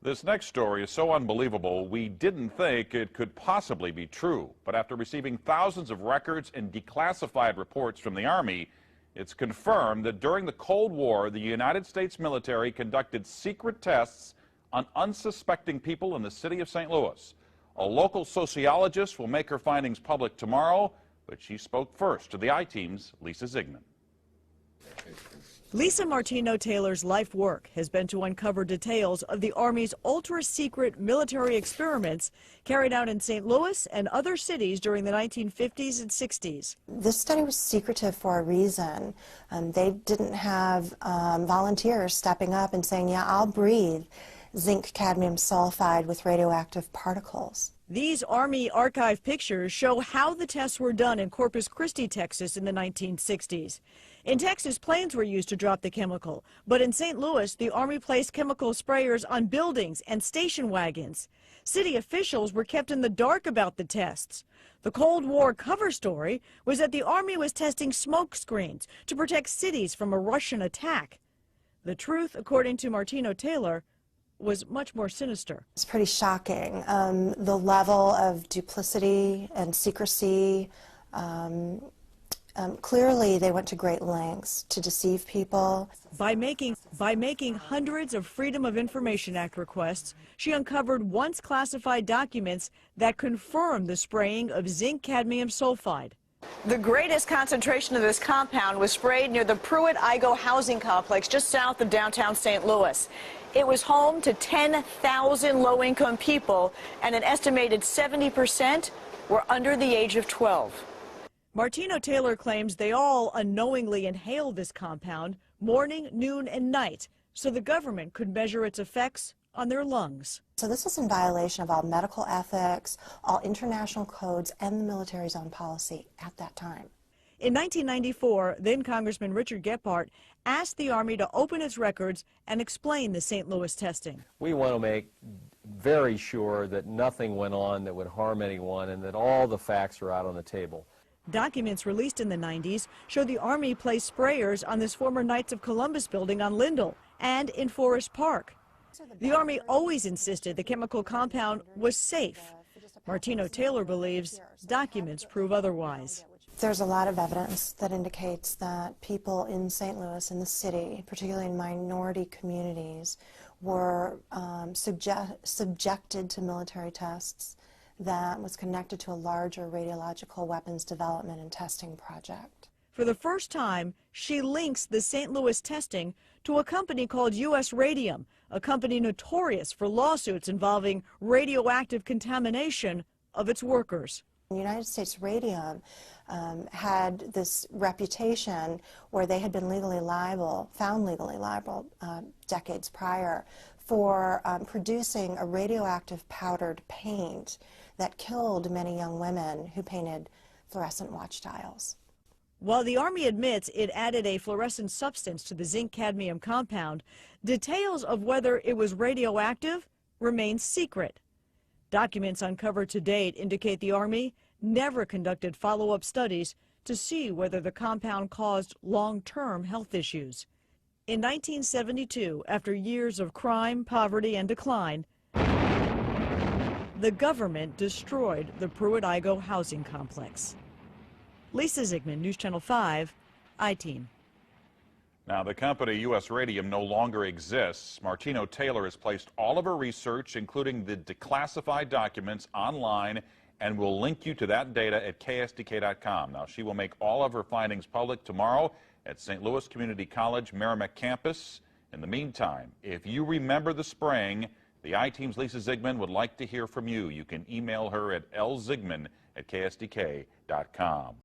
This next story is so unbelievable, we didn't think it could possibly be true. But after receiving thousands of records and declassified reports from the Army, it's confirmed that during the Cold War, the United States military conducted secret tests on unsuspecting people in the city of St. Louis. A local sociologist will make her findings public tomorrow, but she spoke first to the I-Team's Lisa Ziegman. Lisa Martino-Taylor's life work has been to uncover details of the Army's ultra-secret military experiments carried out in St. Louis and other cities during the 1950s and 60s. This study was secretive for a reason. They didn't have volunteers stepping up and saying, yeah, I'll breathe zinc cadmium sulfide with radioactive particles. These Army archive pictures show how the tests were done in Corpus Christi, Texas in the 1960s. In Texas, planes were used to drop the chemical, but in St. Louis, the Army placed chemical sprayers on buildings and station wagons. City officials were kept in the dark about the tests. The Cold War cover story was that the Army was testing smoke screens to protect cities from a Russian attack. The truth, according to Martino-Taylor, was much more sinister. It's pretty shocking. The level of duplicity and secrecy, clearly they went to great lengths to deceive people. By making hundreds of Freedom of Information Act requests, she uncovered once classified documents that confirm the spraying of zinc cadmium sulfide. The greatest concentration of this compound was sprayed near the Pruitt-Igoe housing complex just south of downtown St. Louis. It was home to 10,000 low-income people, and an estimated 70% were under the age of 12. Martino-Taylor claims they all unknowingly inhaled this compound morning, noon, and night so the government could measure its effects on their lungs. So this is in violation of all medical ethics, all international codes, and the military's own policy at that time. In 1994, then Congressman Richard Gephardt asked the Army to open its records and explain the St. Louis testing. We want to make very sure that nothing went on that would harm anyone and that all the facts are out on the table. Documents released in the 90s show the Army placed sprayers on this former Knights of Columbus building on Lindell and in Forest Park. The Army always insisted the chemical compound was safe. Martino-Taylor believes documents prove otherwise. There's a lot of evidence that indicates that people in St. Louis, in the city, particularly in minority communities, were subjected to military tests that was connected to a larger radiological weapons development and testing project. For the first time, she links the St. Louis testing to a company called U.S. Radium, a company notorious for lawsuits involving radioactive contamination of its workers. United States Radium had this reputation where they had been found legally liable decades prior for producing a radioactive powdered paint that killed many young women who painted fluorescent watch dials. While the Army admits it added a fluorescent substance to the zinc cadmium compound, details of whether it was radioactive remain secret. Documents uncovered to date indicate the Army never conducted follow-up studies to see whether the compound caused long-term health issues. In 1972, after years of crime, poverty, and decline, the government destroyed the Pruitt-Igoe housing complex. Lisa Ziegman, News Channel 5, I-Team. Now, the company U.S. Radium no longer exists. Martino-Taylor has placed all of her research, including the declassified documents, online, and will link you to that data at ksdk.com. Now, she will make all of her findings public tomorrow at St. Louis Community College Merrimack campus. In the meantime, if you remember the spraying, the I-Team's Lisa Ziegman would like to hear from you. You can email her at lziegman@ksdk.com.